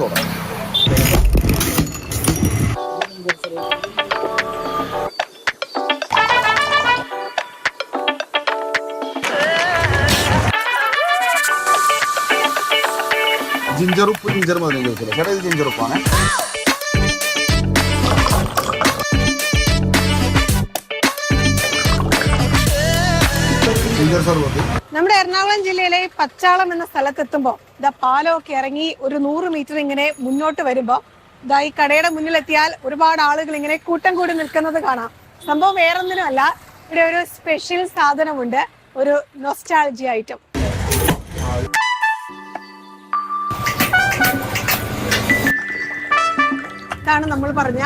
Soda. Ginger ഉപ്പ്, ginger മതി ചോദിച്ചില്ല ചേട്ടാ, ഇത് ജിഞ്ചർ ഉപ്പാണ്. നമ്മുടെ എറണാകുളം ജില്ലയിലെ പച്ചാളം എന്ന സ്ഥലത്തെത്തുമ്പോ ഇതാ പാലമൊക്കെ ഇറങ്ങി ഒരു 100 മീറ്റർ ഇങ്ങനെ മുന്നോട്ട് വരുമ്പോ ഇതാ ഈ കടയുടെ മുന്നിലെത്തിയാൽ ഒരുപാട് ആളുകൾ ഇങ്ങനെ കൂട്ടം കൂടി നിൽക്കുന്നത് കാണാം. സംഭവം വേറൊന്നിനുമല്ല, ഇവിടെ ഒരു സ്പെഷ്യൽ സാധനമുണ്ട്, ഒരു നൊസ്റ്റാൾജി ഐറ്റം. ഇതാണ് നമ്മൾ പറഞ്ഞ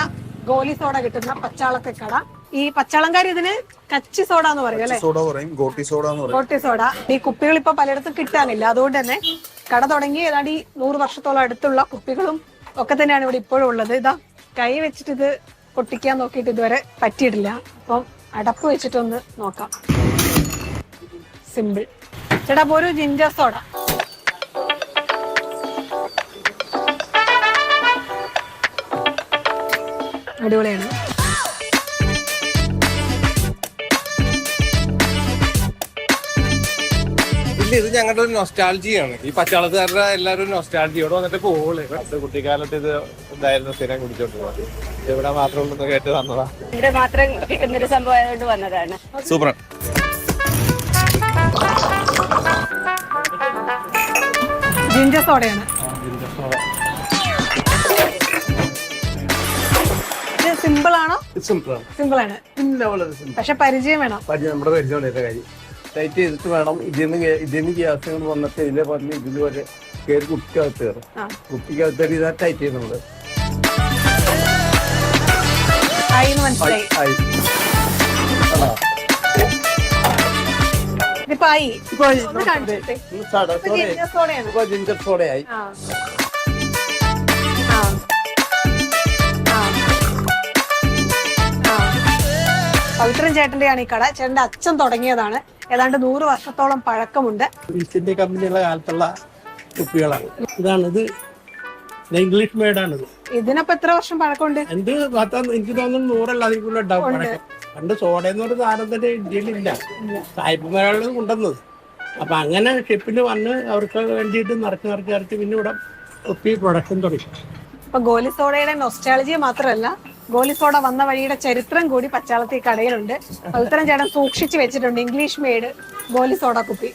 ഗോലി സോഡ കിട്ടുന്ന പച്ചാളത്തെ കട. ഈ പച്ചാളംകാർ ഇതിന് കച്ചി സോഡ എന്ന് പറയും അല്ലെ? ഗോട്ടി സോഡ. ഈ കുപ്പികൾ ഇപ്പൊ പലയിടത്തും കിട്ടാനില്ല, അതുകൊണ്ട് തന്നെ കട തുടങ്ങി ഏതാണ്ട് 100 വർഷത്തോളം അടുത്തുള്ള കുപ്പികളും ഒക്കെ തന്നെയാണ് ഇവിടെ ഇപ്പോഴും ഉള്ളത്. ഇതാ കൈ വെച്ചിട്ട് ഇത് പൊട്ടിക്കാൻ നോക്കിയിട്ട് ഇതുവരെ പറ്റിയിട്ടില്ല. അപ്പം അടപ്പ് വെച്ചിട്ടൊന്ന് നോക്കാം. സിമ്പിൾ. ചേട്ടാ അപ്പൊ ഒരു ജിഞ്ചർ സോഡ. അടിപൊളിയാണ്. ഇത് ഞങ്ങളുടെ ഒരു നൊസ്റ്റാൾജിയാണ്. ഈ പച്ചാളത്തുകാരുടെ എല്ലാവരും നൊസ്റ്റാൾജിയോട് വന്നിട്ട് പോകുള്ളൂ. കുട്ടിക്കാലത്ത് ഇത് എന്തായിരുന്നു സ്ഥിരം കുടിച്ചോണ്ട് ഇവിടെ മാത്രം കേട്ട് തന്നതാ. ഇവിടെ മാത്രം കിട്ടുന്നൊരു സംഭവം ആയതുകൊണ്ട് വന്നതാണ്. സൂപ്പർ. ജിഞ്ചർ സോഡയാണ്. സിമ്പിൾ ആണോ? സിമ്പിൾ ആണ്, പക്ഷെ പരിചയം വേണം. നമ്മുടെ പരിചയമുള്ള കാര്യം ടൈറ്റ് ചെയ്തിട്ട് വേണം. ഇതിന് ഗ്യാസ് വന്നിട്ട് ഇതിലെ പറഞ്ഞ് ഇതിൽ വരെ കയറി കുപ്പിക്കകത്ത് കയറും. കുപ്പിക്കകത്ത് കയറി ഇതാ ടൈറ്റ് ചെയ്യുന്നുണ്ട്. ജിഞ്ചർ സോഡയായി. പവിത്രൻ ചേട്ടന്റെയാണ് ഈ കട. ചേട്ടന്റെ അച്ഛൻ തുടങ്ങിയതാണ്. ഏതാണ്ട് 100 വർഷത്തോളം പഴക്കമുണ്ട്. ഈസ്റ്റ് ഇന്ത്യ കമ്പനിയുള്ള കാലത്തുള്ള കുപ്പികളാണ്. ഇതാണിത്, ഇംഗ്ലീഷ് മെയ്ഡാണിത്. ഇതിനപ്പോ എത്ര വർഷം പഴക്കമുണ്ട്? എന്ത് എനിക്ക് തോന്നുന്നു 100 അധികം ഉണ്ടാവും പഴക്കം. പണ്ട് സോഡ എന്നൊരു സാധനം തന്നെ ഇന്ത്യയിലില്ല, സായിപ്പന്മാരാണ് കൊണ്ടുവന്നത്. അപ്പൊ അങ്ങനെ ഷിപ്പിൽ വന്ന് അവർക്ക് വേണ്ടിയിട്ട് നിറച്ച് പിന്നെ ഇവിടെ കുപ്പി പ്രൊഡക്ഷൻ തുടങ്ങി. ഇപ്പൊ ഗോലി സോഡയുടെ നൊസ്റ്റാളജി മാത്രമല്ല, ഗോലി സോഡ വന്ന വഴിയുടെ ചരിത്രം കൂടി പച്ചാളത്തെ കടയിലുണ്ട്. പവിത്രൻ ചേട്ടൻ സൂക്ഷിച്ചു വെച്ചിട്ടുണ്ട്. ഇംഗ്ലീഷ് മെയ്ഡ് ഗോലി സോഡ കുപ്പി.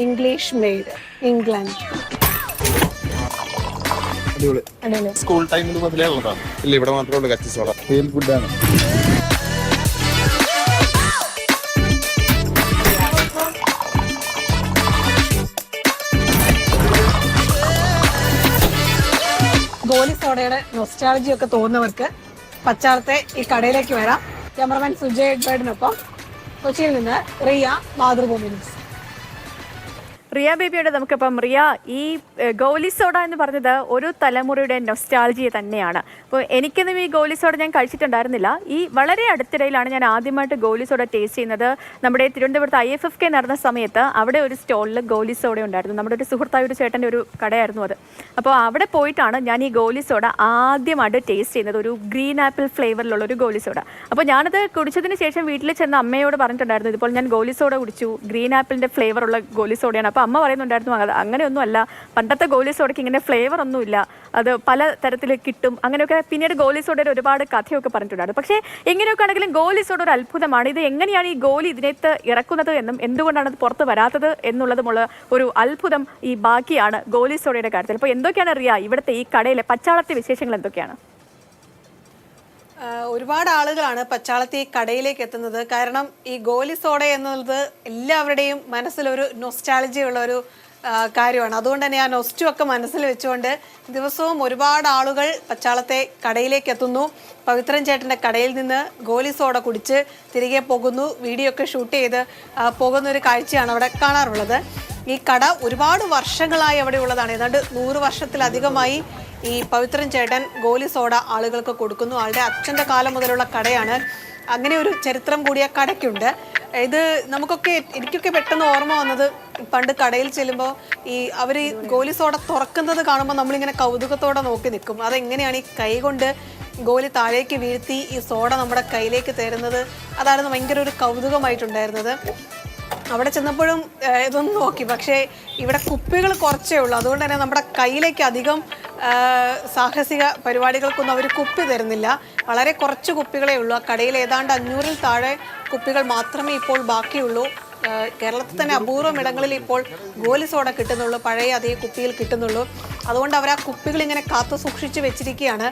English made, England. സ്കൂൾ ടൈമിൽ മുതലേ ഉള്ളതാണ്. ഇല്ല, ഇവിടെ മാത്രമേ ഉള്ളൂ കച്ചി സോഡ. ഫുഡാണ്. ഗോലി സോഡയുടെ നൊസ്റ്റാളജി ഒക്കെ തോന്നുന്നവർക്ക് പച്ചാളത്തെ ഈ കടയിലേക്ക് വരാം. ക്യാമറമാൻ സുജയ് എഡ്വേർഡിനൊപ്പം കൊച്ചിയിൽ നിന്ന് റിയ, മാതൃഭൂമി ന്യൂസ്. റിയ ബേബിയോട് നമുക്കിപ്പം റിയ, ഈ ഗോലി സോഡ എന്ന് പറഞ്ഞത് ഒരു തലമുറയുടെ നൊസ്റ്റാൾജി തന്നെയാണ്. അപ്പോൾ എനിക്കൊന്നും ഈ ഗോലി സോഡ ഞാൻ കഴിച്ചിട്ടുണ്ടായിരുന്നില്ല. ഈ വളരെ അടുത്തിടയിലാണ് ഞാൻ ആദ്യമായിട്ട് ഗോലി സോഡ ടേസ്റ്റ് ചെയ്യുന്നത്. നമ്മുടെ തിരുവനന്തപുരത്ത് IFFK നടന്ന സമയത്ത് അവിടെ ഒരു സ്റ്റോളിൽ ഗോലി സോഡ ഉണ്ടായിരുന്നു. നമ്മുടെ ഒരു സുഹൃത്തായ ഒരു ചേട്ടൻ്റെ ഒരു കടയായിരുന്നു അത്. അപ്പോൾ അവിടെ പോയിട്ടാണ് ഞാൻ ഈ ഗോലി സോഡ ആദ്യമായിട്ട് ടേസ്റ്റ് ചെയ്യുന്നത്. ഒരു ഗ്രീൻ ആപ്പിൾ ഫ്ലേവറിലുള്ള ഒരു ഗോലി സോഡ. അപ്പോൾ ഞാനത് കുടിച്ചതിന് ശേഷം വീട്ടിൽ ചെന്ന് അമ്മയോട് പറഞ്ഞിട്ടുണ്ടായിരുന്നു, ഇതുപോലെ ഞാൻ ഗോലി സോഡ കുടിച്ചു, ഗ്രീൻ ആപ്പിളിൻ്റെ ഫ്ലേവറുള്ള ഗോലി സോഡയാണ്. അപ്പോൾ അമ്മ പറയുന്നുണ്ടായിരുന്നു, അങ്ങനെയൊന്നും അല്ല, പണ്ടത്തെ ഗോലി സോഡയ്ക്ക് ഇങ്ങനെ ഫ്ലേവർ ഒന്നുമില്ല, അത് പല തരത്തിൽ കിട്ടും, അങ്ങനെയൊക്കെ. പിന്നീട് ഗോലി സോഡയുടെ ഒരുപാട് കഥയൊക്കെ പറഞ്ഞിട്ടുണ്ടായിരുന്നു. പക്ഷേ എങ്ങനെയൊക്കെ ആണെങ്കിലും ഗോലി സോഡ ഒരു അത്ഭുതമാണ്. ഇത് എങ്ങനെയാണ് ഈ ഗോലി ഇതിനകത്ത് ഇറക്കുന്നത് എന്നും എന്തുകൊണ്ടാണ് അത് പുറത്ത് വരാത്തത് എന്നുള്ളതുമുള്ള ഒരു അത്ഭുതം ഈ ബാക്കിയാണ് ഗോലി സോഡയുടെ കാര്യത്തിൽ. അപ്പോൾ എന്തൊക്കെയാണ് റിയ ഇവിടുത്തെ ഈ കടയിലെ പച്ചാളത്തെ വിശേഷങ്ങൾ എന്തൊക്കെയാണ്? ഒരുപാട് ആളുകളാണ് പച്ചാളത്തെ കടയിലേക്ക് എത്തുന്നത്. കാരണം ഈ ഗോലി സോഡ എന്നുള്ളത് എല്ലാവരുടെയും മനസ്സിലൊരു നൊസ്റ്റാളജി ഉള്ള ഒരു കാര്യമാണ്. അതുകൊണ്ട് തന്നെ ആ നൊസ്റ്റു ഒക്കെ മനസ്സിൽ വെച്ചുകൊണ്ട് ദിവസവും ഒരുപാട് ആളുകൾ പച്ചാളത്തെ കടയിലേക്ക് എത്തുന്നു. പവിത്രൻ ചേട്ടൻ്റെ കടയിൽ നിന്ന് ഗോലി സോഡ കുടിച്ച് തിരികെ പോകുന്നു. വീഡിയോ ഒക്കെ ഷൂട്ട് ചെയ്ത് പോകുന്ന ഒരു കാഴ്ചയാണ് അവിടെ കാണാറുള്ളത്. ഈ കട ഒരുപാട് വർഷങ്ങളായി അവിടെ ഉള്ളതാണ്. ഏതാണ്ട് 100 വർഷത്തിലധികമായി ഈ പവിത്രൻ ചേട്ടൻ ഗോലി സോഡ ആളുകൾക്ക് കൊടുക്കുന്നു. ആളുടെ അച്ഛൻ്റെ കാലം മുതലുള്ള കടയാണ്. അങ്ങനെ ഒരു ചരിത്രം കൂടി ആ കടയ്ക്കുണ്ട്. ഇത് എനിക്കൊക്കെ പെട്ടെന്ന് ഓർമ്മ വന്നത് പണ്ട് കടയിൽ ചെല്ലുമ്പോൾ അവർ ഈ ഗോലി സോഡ തുറക്കുന്നത് കാണുമ്പോൾ നമ്മളിങ്ങനെ കൗതുകത്തോടെ നോക്കി നിൽക്കും. അതെങ്ങനെയാണ് ഈ കൈ കൊണ്ട് ഗോലി താഴേക്ക് വീഴ്ത്തി ഈ സോഡ നമ്മുടെ കയ്യിലേക്ക് തരുന്നത്, അതായിരുന്നു ഭയങ്കര ഒരു കൗതുകമായിട്ടുണ്ടായിരുന്നത്. അവിടെ ചെന്നപ്പോഴും ഇതൊന്നും നോക്കി, പക്ഷേ ഇവിടെ കുപ്പികൾ കുറച്ചേ ഉള്ളൂ. അതുകൊണ്ട് തന്നെ നമ്മുടെ കയ്യിലേക്ക് അധികം സാഹസിക പരിപാടികൾക്കൊന്നും അവർ കുപ്പി തരുന്നില്ല. വളരെ കുറച്ച് കുപ്പികളേ ഉള്ളൂ. ആ കടയിൽ ഏതാണ്ട് 500-ൽ താഴെ കുപ്പികൾ മാത്രമേ ഇപ്പോൾ ബാക്കിയുള്ളൂ. കേരളത്തിൽ തന്നെ അപൂർവം ഇടങ്ങളിൽ ഇപ്പോൾ ഗോലി സോഡ കിട്ടുന്നുള്ളൂ, പഴയ അതേ കുപ്പിയിൽ കിട്ടുന്നുള്ളൂ. അതുകൊണ്ട് അവർ ആ കുപ്പികൾ ഇങ്ങനെ കാത്തു സൂക്ഷിച്ച് വെച്ചിരിക്കുകയാണ്.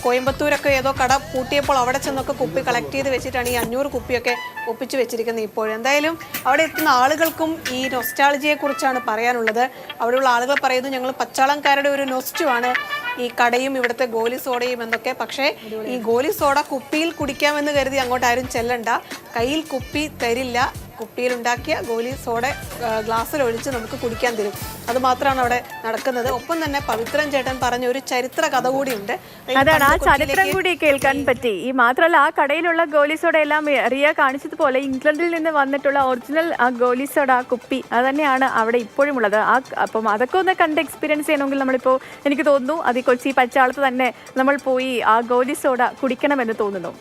കോയമ്പത്തൂരൊക്കെ ഏതോ കട പൂട്ടിയപ്പോൾ അവിടെ ചെന്നൊക്കെ കുപ്പി കളക്ട് ചെയ്ത് വെച്ചിട്ടാണ് ഈ 500 കുപ്പിയൊക്കെ ഒപ്പിച്ച് വെച്ചിരിക്കുന്നത് ഇപ്പോൾ. എന്തായാലും അവിടെ എത്തുന്ന ആളുകൾക്കും ഈ നൊസ്റ്റാൾജിയെ കുറിച്ചാണ് പറയാനുള്ളത്. അവിടെയുള്ള ആളുകൾ പറയുന്നു, ഞങ്ങൾ പച്ചാളംകാരുടെ ഒരു നൊസ്റ്റുമാണ് ഈ കടയും ഇവിടുത്തെ ഗോലി സോഡയും എന്നൊക്കെ. പക്ഷേ ഈ ഗോലി സോഡ കുപ്പിയിൽ കുടിക്കാമെന്ന് കരുതി അങ്ങോട്ട് ആരും ചെല്ലണ്ട. കയ്യിൽ കുപ്പി തരില്ല. കുപ്പിയിലുണ്ടാക്കിയ ഗോലി സോഡ ഗ്ലാസ്സിൽ ഒഴിച്ച് നമുക്ക് കുടിക്കാൻ തരും. അത് മാത്രമാണ് അവിടെ നടക്കുന്നത്. ഒപ്പം തന്നെ പവിത്രൻ ചേട്ടൻ പറഞ്ഞ ഒരു ചരിത്ര കഥ കൂടിയുണ്ട്. അതാണ്, ആ ചരിത്രം കൂടി കേൾക്കാൻ പറ്റി. ഈ മാത്രമല്ല, ആ കടയിലുള്ള ഗോലി സോഡ എല്ലാം റിയ കാണിച്ചതുപോലെ ഇംഗ്ലണ്ടിൽ നിന്ന് വന്നിട്ടുള്ള ഒറിജിനൽ ആ ഗോലി സോഡ കുപ്പി അത് തന്നെയാണ് അവിടെ ഇപ്പോഴും ഉള്ളത്. അപ്പം അതൊക്കെ ഒന്ന് കണ്ട് എക്സ്പീരിയൻസ് ചെയ്യണമെങ്കിൽ നമ്മളിപ്പോൾ എനിക്ക് തോന്നുന്നു അത് കൊച്ചി പച്ചാളത്ത് തന്നെ നമ്മൾ പോയി ആ ഗോലി സോഡ കുടിക്കണമെന്ന് തോന്നുന്നു.